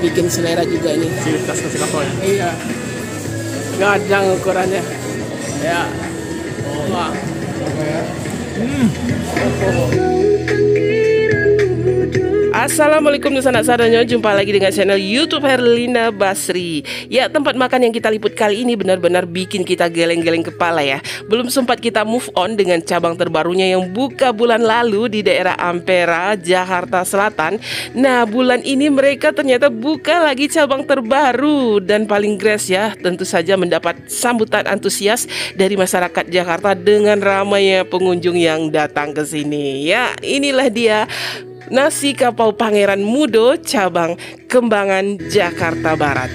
bikin selera juga ini. Ciri khas nasi kapau ya. Iya. Gadang ukurannya. Ya. Wah. Assalamualaikum sanak saranyo, jumpa lagi dengan channel YouTube Herlina Basri. Ya, tempat makan yang kita liput kali ini benar-benar bikin kita geleng-geleng kepala ya. Belum sempat kita move on dengan cabang terbarunya yang buka bulan lalu di daerah Ampera, Jakarta Selatan. Nah, bulan ini mereka ternyata buka lagi cabang terbaru dan paling grace ya. Tentu saja mendapat sambutan antusias dari masyarakat Jakarta dengan ramainya pengunjung yang datang ke sini. Ya, inilah dia Nasi Kapau Pangeran Mudo cabang Kembangan, Jakarta Barat.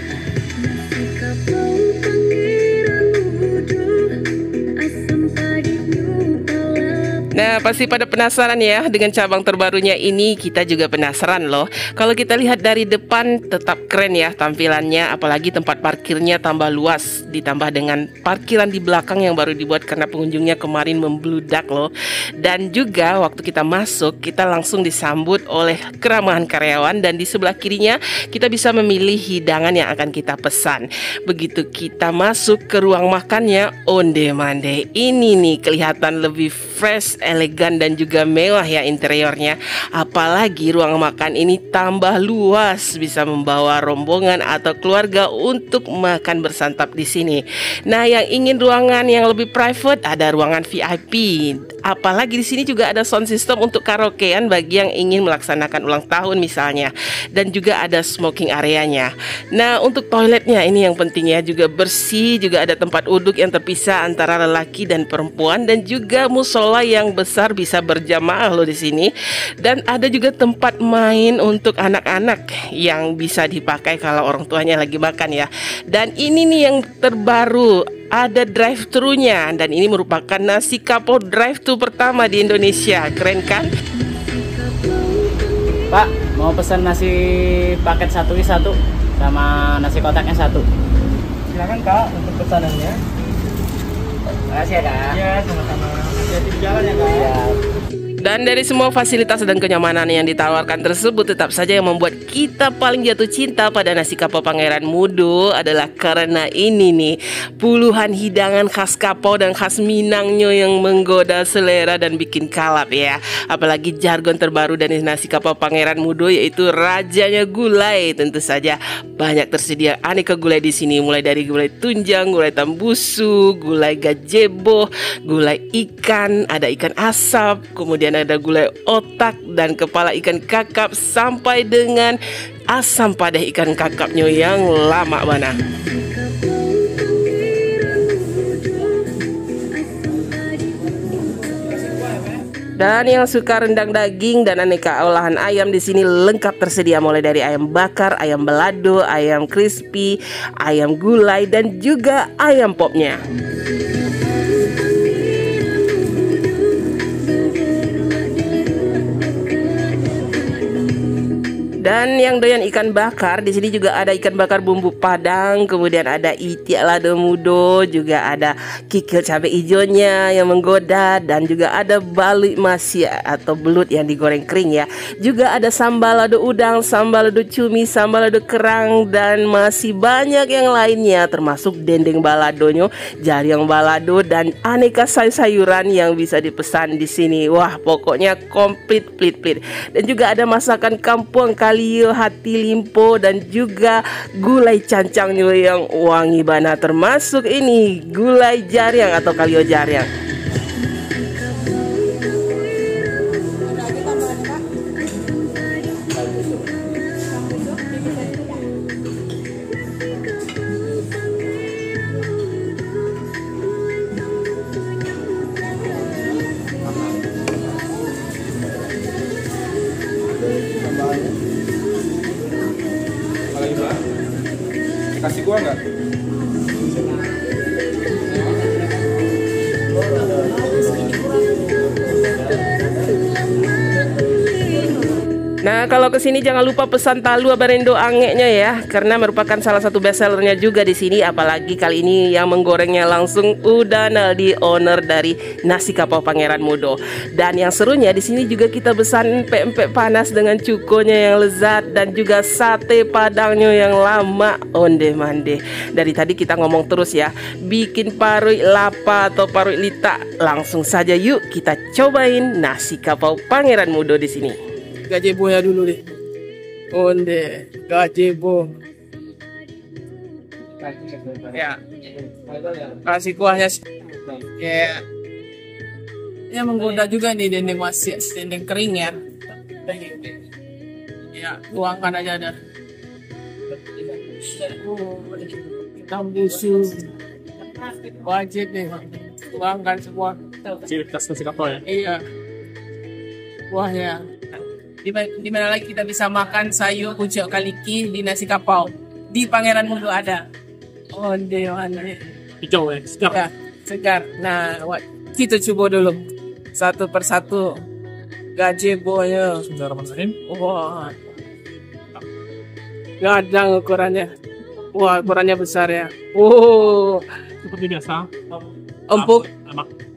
Nah, pasti pada penasaran ya dengan cabang terbarunya ini. Kita juga penasaran loh. Kalau kita lihat dari depan tetap keren ya tampilannya, apalagi tempat parkirnya tambah luas, ditambah dengan parkiran di belakang yang baru dibuat karena pengunjungnya kemarin membludak loh. Dan juga waktu kita masuk, kita langsung disambut oleh keramahan karyawan, dan di sebelah kirinya kita bisa memilih hidangan yang akan kita pesan. Begitu kita masuk ke ruang makannya, onde-mande, ini nih kelihatan lebih fresh, elegan dan juga mewah ya interiornya. Apalagi ruang makan ini tambah luas, bisa membawa rombongan atau keluarga untuk makan bersantap di sini. Nah, yang ingin ruangan yang lebih private, ada ruangan VIP. Apalagi di sini juga ada sound system untuk karaokean bagi yang ingin melaksanakan ulang tahun misalnya, dan juga ada smoking areanya. Nah, untuk toiletnya ini yang penting ya, juga bersih, juga ada tempat duduk yang terpisah antara lelaki dan perempuan, dan juga musola yang besar bisa berjamaah loh di sini. Dan ada juga tempat main untuk anak-anak yang bisa dipakai kalau orang tuanya lagi makan ya. Dan ini nih yang terbaru, ada drive-thru-nya, dan ini merupakan Nasi Kapau drive-thru pertama di Indonesia. Keren kan? Pak, mau pesan nasi paket satu sama nasi kotaknya satu. Silakan Kak untuk pesanannya. Makasih ya Kak. Ya, sama-sama. Hati-hati di jalan ya Kak. Ya. Dan dari semua fasilitas dan kenyamanan yang ditawarkan tersebut, tetap saja yang membuat kita paling jatuh cinta pada Nasi Kapau Pangeran Mudo adalah karena ini nih, puluhan hidangan khas Kapau dan khas Minangnya yang menggoda selera dan bikin kalap ya. Apalagi jargon terbaru dari Nasi Kapau Pangeran Mudo, yaitu rajanya gulai. Tentu saja banyak tersedia aneka gulai di sini, mulai dari gulai tunjang, gulai tambusu, gulai gazebo, gulai ikan, ada ikan asap, kemudian ada gulai otak dan kepala ikan kakap, sampai dengan asam padah ikan kakapnya yang lama bana. Dan yang suka rendang daging dan aneka olahan ayam di sini lengkap tersedia, mulai dari ayam bakar, ayam balado, ayam crispy, ayam gulai dan juga ayam popnya. Dan yang doyan ikan bakar, di sini juga ada ikan bakar bumbu Padang, kemudian ada itiak lado mudo, juga ada kikil cabai hijaunya yang menggoda, dan juga ada balut masia atau belut yang digoreng kering ya. Juga ada sambal lado udang, sambal lado cumi, sambal lado kerang, dan masih banyak yang lainnya, termasuk dendeng baladonyo, jariang balado, dan aneka sayur-sayuran yang bisa dipesan di sini. Wah, pokoknya komplit plit-plit. Dan juga ada masakan kampung kalio, hati limpo, dan juga gulai cancangnya yang wangi bana, termasuk ini gulai jariang atau kalio jariang. Kasih gua nggak? Nah, kalau kesini jangan lupa pesan talu abarendo angeknya ya, karena merupakan salah satu bestsellernya juga di sini. Apalagi kali ini yang menggorengnya langsung udah Naldi, owner dari nasi kapau Pangeran Mudo. Dan yang serunya di sini juga kita pesan empek-empek panas dengan cukonya yang lezat dan juga sate padangnya yang lama, onde mande. Dari tadi kita ngomong terus ya, bikin parui lapa atau parui lita. Langsung saja yuk kita cobain nasi kapau Pangeran Mudo di sini. Gazebo ya dulu deh. Onde, gazebo. Ya. Kasih kuahnya. Ya. Ya menggoda juga nih dendeng masih, dendeng kering ya. Ya, tuangkan aja dah. Hitam busuk. Wajib nih. Tuangkan semua. Ciri khas nasi kapau ya. Iya. Kuahnya. Di mana lagi kita bisa makan sayur pucuk kaliki di nasi kapau? Di Pangeran Mudo ada. Oh, onde. Hijau ya, sedap. Ya, segar. Nah, kita coba dulu satu persatu gazebo-nya. Bismillahirrahmanirrahim. Wah, gadang ukurannya. Wah, ukurannya besar ya. Oh, Seperti biasa. empuk. Enak.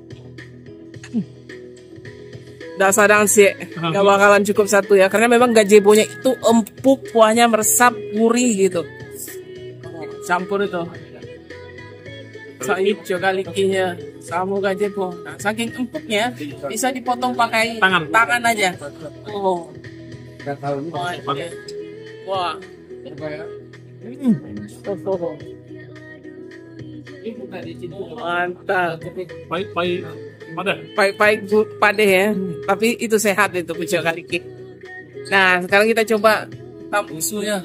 Dasar sih, gak bakalan cukup satu ya, karena memang gazebo-nya itu empuk, kuahnya meresap, gurih gitu. Campur itu. Sayur kalikinya sama gazebo. Nah, saking empuknya bisa dipotong pakai tangan aja. Oh. Wah. Mantap. Baik. Ada. Baik padeh ya, tapi itu sehat itu pucuk kaliki. Nah, sekarang kita coba tambusunya.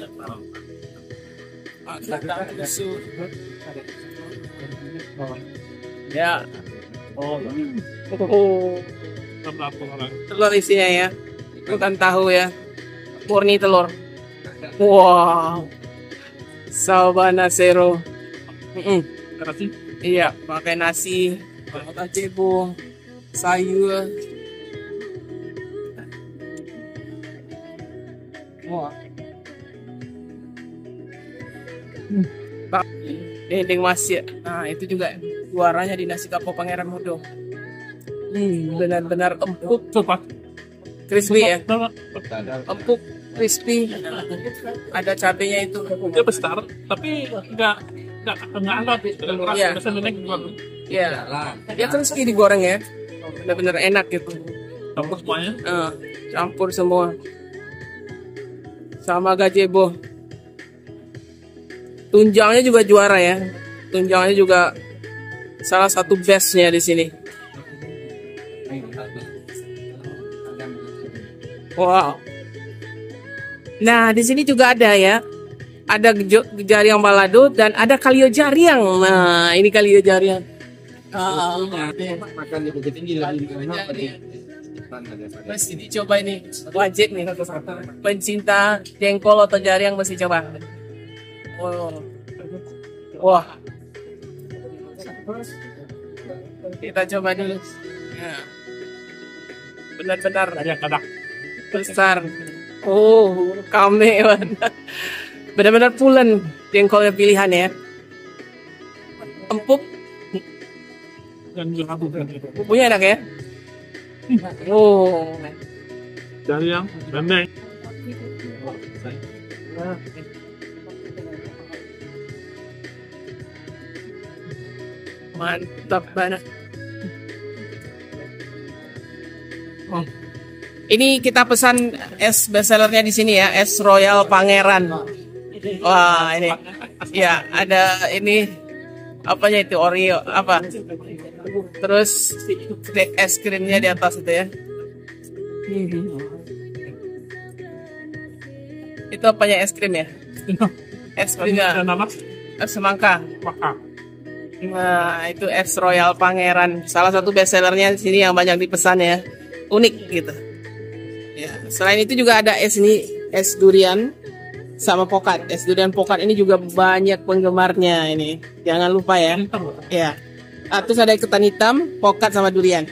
Tambusu. Ya. Oh. Telur isinya ya, bukan tahu ya, murni telur. Wow. Sabana Zero. Iya, pakai nasi. Gazebo, sayur. Wah. Dendeng masih. Nah, itu juga juaranya di nasi kapau Pangeran Mudo. Benar-benar empuk, crispy ya. Empuk, crispy. Ada cabenya itu. Dia besar, tapi enggak alot. Iya. Ya, dia crispy digoreng ya. Benar-benar enak gitu. Campur semuanya. Campur semua. Sama gazebo. Tunjangnya juga juara ya. Tunjangnya juga salah satu bestnya di sini. Wow. Nah, di sini juga ada ya. Ada jariang balado dan ada kalio jariang. Nah, ini kalio jariang. Makan di Bukit Tinggi lebih enak. Mesti dicoba ini, wajib nih. Pencinta jengkol atau jariang mesti coba. Oh. Wah. Kita coba dulu. Ya. Benar-benar Kadang. besar. Oh, kame. Benar-benar pulen jengkolnya pilihan ya. Empuk. Dan juga Bumbunya enak ya. Oh. dari yang bendeng. Mantap banget. Oh. Ini kita pesan es bestsellernya di sini ya, es Royal Pangeran. Wah, ini. Ya, ada ini apanya itu Oreo apa? Terus es krimnya di atas itu ya. Itu apanya es krim ya? Es krimnya. Es semangka. Nah, itu es Royal Pangeran. Salah satu bestsellernya di sini yang banyak dipesan ya. Unik gitu. Ya, selain itu juga ada es ini, es durian sama pokat. Es durian pokat ini juga banyak penggemarnya ini. Jangan lupa ya. Ya. Terus ada ketan hitam, pokat sama durian.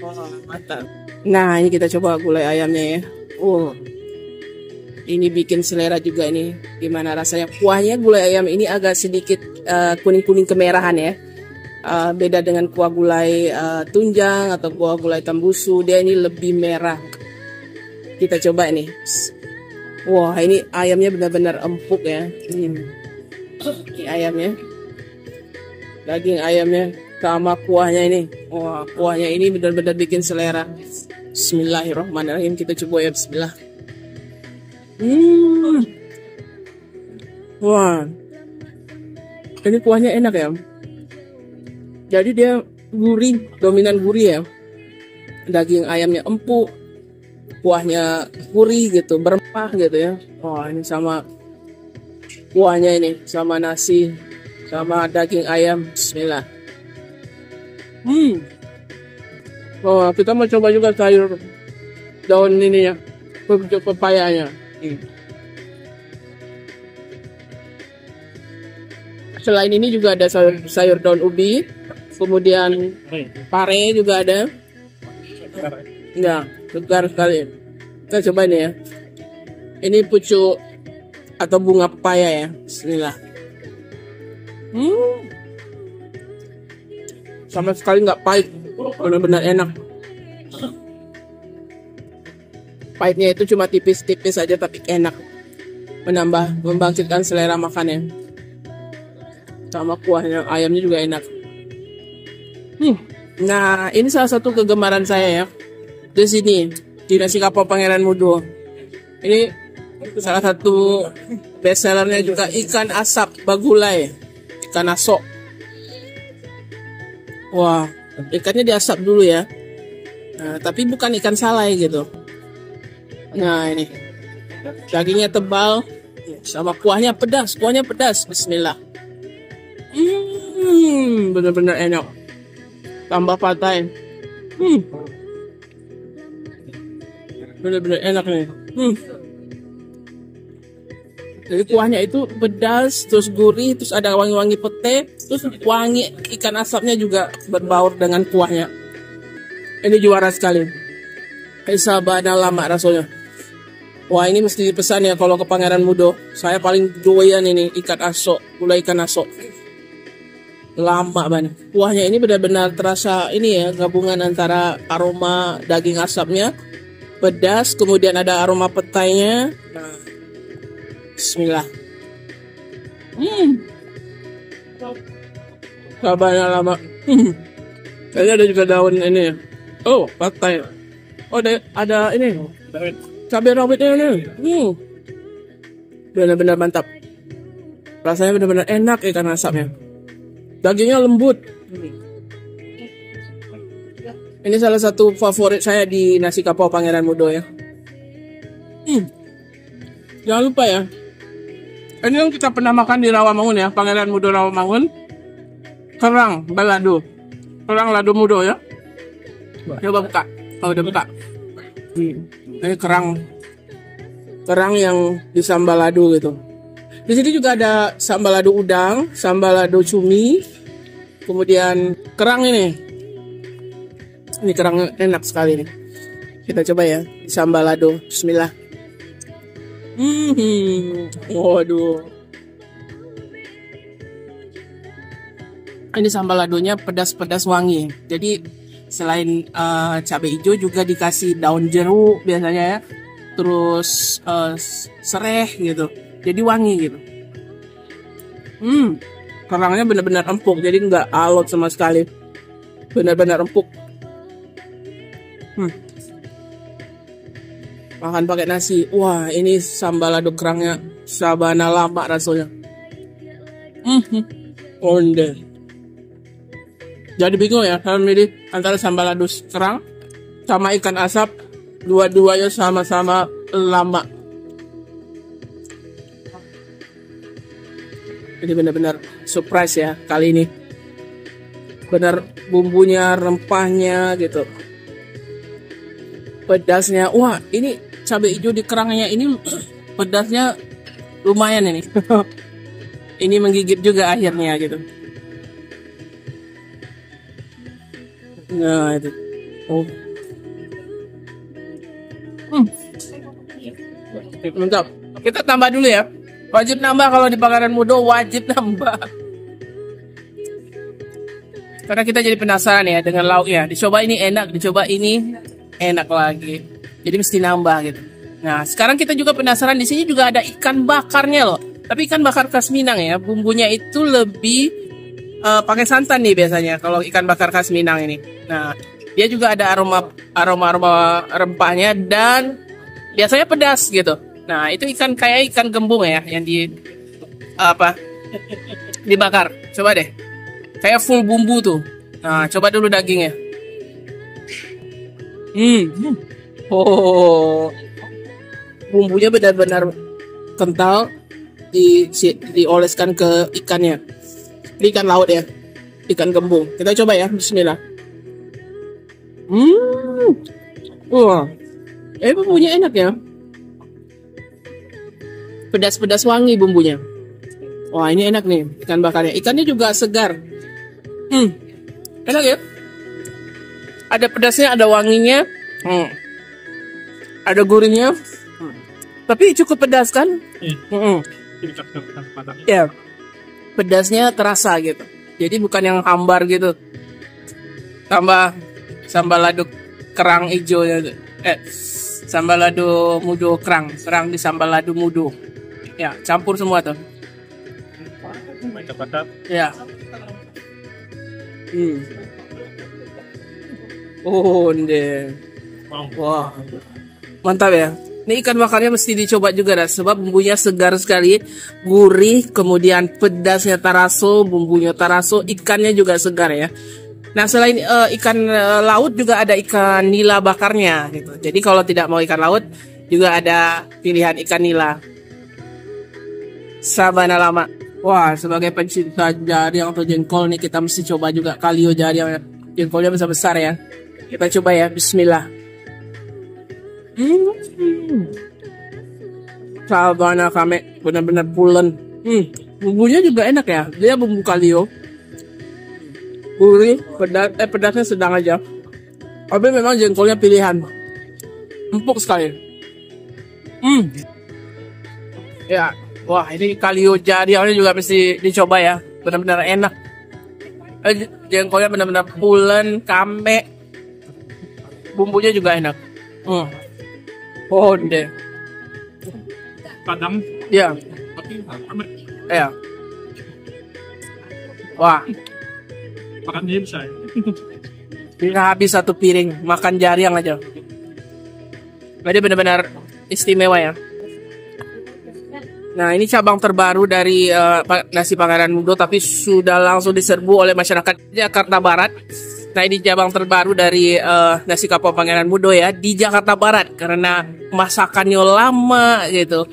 Wah, mantap. Nah, ini kita coba gulai ayamnya ya. Oh, ini bikin selera juga ini. Gimana rasanya? Kuahnya gulai ayam ini agak sedikit kuning-kuning kemerahan ya. Beda dengan kuah gulai tunjang atau kuah gulai tambusu, dia ini lebih merah. Kita coba ini. Wah, ini ayamnya benar-benar empuk ya. Ini ayamnya, daging ayamnya sama kuahnya ini. Wah, kuahnya ini benar-benar bikin selera. Bismillahirrahmanirrahim. Kita coba ya, Bismillah. Wah, ini kuahnya enak ya. Jadi dia gurih, dominan gurih ya. Daging ayamnya empuk, kuahnya gurih gitu, berempah gitu ya. Wah, ini sama kuahnya ini, sama nasi, sama daging ayam. Bismillah. Oh, kita mau coba juga sayur daun ini ya, pepayanya. Selain ini juga ada sayur daun ubi, kemudian pare juga ada. Enggak, segar sekali. Kita coba ini ya. Ini pucuk atau bunga pepaya ya. Bismillah. Sama sekali nggak pahit, benar-benar enak. Pahitnya itu cuma tipis-tipis aja tapi enak, membangkitkan selera makannya. Sama kuahnya ayamnya juga enak. Nah, ini salah satu kegemaran saya ya. Di sini di nasi kapau Pangeran Mudo. Ini salah satu best sellernya juga ikan asap bagulai, ikan asok. Wah, ikannya diasap dulu ya. Nah, tapi bukan ikan salai gitu. Nah, ini dagingnya tebal sama kuahnya pedas. Bismillah. Bener-bener enak. Tambah patai. Bener-bener enak nih. Jadi kuahnya itu pedas, terus gurih, terus ada wangi-wangi pete, terus wangi ikan asapnya juga berbaur dengan kuahnya. Ini juara sekali. Sabana lama rasanya. Wah, ini mesti dipesan ya kalau ke Pangeran Mudo. Saya paling doyan ini ikan asok, gulai ikan asok. Lama banget. Kuahnya ini benar-benar terasa ini ya, gabungan antara aroma daging asapnya, pedas, kemudian ada aroma petainya. Nah, bismillah. Sabana lama. Kayaknya ada juga daun ini ya. Oh, petai. Oh, ada ini. Cabai rawitnya ini. Benar-benar mantap. Rasanya benar-benar enak ikan asapnya. Dagingnya lembut. Ini salah satu favorit saya di nasi kapau Pangeran Mudo ya. Jangan lupa ya. Ini yang kita pernah makan di Rawamangun ya, Pangeran Mudo Rawamangun. Kerang balado. Kerang lado mudo ya. Coba buka. Oh, udah buka. Ini kerang yang di sambal lado gitu. Di sini juga ada sambal lado udang, sambal lado cumi, kemudian kerang ini. Ini kerang enak sekali nih. Kita coba ya, sambal lado. Bismillah. Waduh. Ini sambal ladonya pedas-pedas wangi. Jadi selain cabai hijau juga dikasih daun jeruk biasanya ya, terus sereh gitu, jadi wangi gitu. Kerangnya benar-benar empuk, jadi nggak alot sama sekali, benar-benar empuk. Makan pakai nasi. Wah, ini sambal lado kerangnya sabana lama rasanya. Onde. Jadi bingung ya, kalau milih antara sambal lado kerang sama ikan asap, dua-duanya sama-sama lama. Ini benar-benar surprise ya kali ini. Benar bumbunya, rempahnya gitu. Pedasnya, wah ini cabai hijau di kerangnya ini pedasnya lumayan ini. Ini menggigit juga akhirnya gitu. Nah itu. Mantap. Kita tambah dulu ya. Wajib nambah kalau di Pangeran Mudo, wajib nambah. Karena kita jadi penasaran ya dengan lauknya. Dicoba ini enak, dicoba ini enak lagi. Jadi mesti nambah gitu. Nah, sekarang kita juga penasaran, di sini juga ada ikan bakarnya loh. Tapi ikan bakar khas Minang ya. Bumbunya itu lebih pakai santan nih biasanya kalau ikan bakar khas Minang ini. Nah, dia juga ada aroma rempahnya dan biasanya pedas gitu. Nah, itu ikan kayak ikan gembung ya yang dibakar. Coba deh. Kayak full bumbu tuh. Nah, coba dulu dagingnya. Oh. Bumbunya benar-benar kental, dioleskan ke ikannya. Ini ikan laut ya. Ikan gembung. Kita coba ya, bismillah. Wah. Bumbunya enak ya. Pedas-pedas wangi bumbunya. Wah, ini enak nih ikan bakarnya. Ikannya juga segar. Enak ya. Ada pedasnya, ada wanginya. Ada gurihnya. Tapi cukup pedas kan? Ya. Pedasnya terasa gitu. Jadi bukan yang hambar gitu. Tambah sambal lado kerang hijaunya. Sambal lado mudo kerang di sambal lado mudo. Ya, campur semua tuh. Ya. Oh, deh. Wah. Mantap ya. Ini ikan bakarnya mesti dicoba juga dah, sebab bumbunya segar sekali, gurih, kemudian pedasnya taraso, bumbunya taraso, ikannya juga segar ya. Nah, selain ikan laut juga ada ikan nila bakarnya gitu. Jadi kalau tidak mau ikan laut juga ada pilihan ikan nila. Sabana lama. Wah, sebagai pencinta jariang atau jengkol nih kita mesti coba juga kalio jariang. Jengkolnya besar-besar ya. Kita coba ya, bismillah. Sabana kame benar-benar pulen. Bumbunya juga enak ya. Dia bumbu kalio. Gurih, pedasnya sedang aja. Tapi memang jengkolnya pilihan. Empuk sekali. Ya, wah ini kalio jariangnya juga mesti dicoba ya. Benar-benar enak. Jengkolnya benar-benar pulen, kame. Bumbunya juga enak. Oh deh. Padang. Ya. Ya. Wah. Makan dia bisa ya. Bisa habis satu piring makan jariang aja. Jadi benar-benar istimewa ya. Nah, ini cabang terbaru dari nasi Pangeran Mudo, tapi sudah langsung diserbu oleh masyarakat Jakarta Barat. Nah, ini cabang terbaru dari nasi kapau Pangeran Mudo ya di Jakarta Barat karena masakannya lama gitu.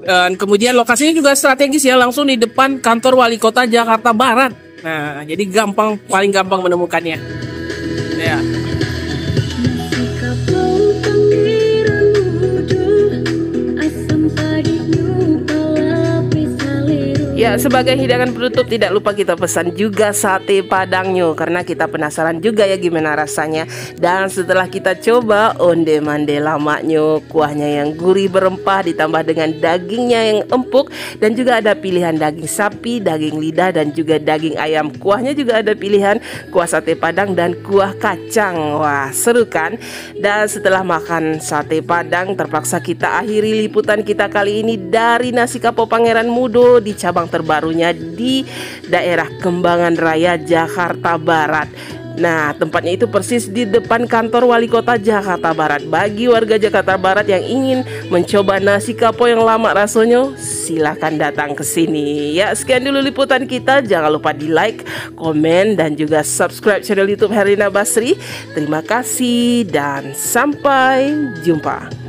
Dan kemudian lokasinya juga strategis ya, langsung di depan kantor wali kota Jakarta Barat. Nah, jadi paling gampang menemukannya. Ya. Ya, sebagai hidangan penutup tidak lupa kita pesan juga sate padangnya karena kita penasaran juga ya gimana rasanya. Dan setelah kita coba onde mande lamaknya, kuahnya yang gurih berempah ditambah dengan dagingnya yang empuk dan juga ada pilihan daging sapi, daging lidah dan juga daging ayam. Kuahnya juga ada pilihan kuah sate padang dan kuah kacang. Wah, seru kan? Dan setelah makan sate padang terpaksa kita akhiri liputan kita kali ini dari nasi kapau Pangeran Mudo di cabang terbarunya di daerah Kembangan Raya, Jakarta Barat. Nah, tempatnya itu persis di depan kantor wali kota Jakarta Barat. Bagi warga Jakarta Barat yang ingin mencoba nasi kapau yang lama rasanya, silahkan datang ke sini. Ya, sekian dulu liputan kita. Jangan lupa di like, komen, dan juga subscribe channel YouTube Herlina Basri. Terima kasih dan sampai jumpa.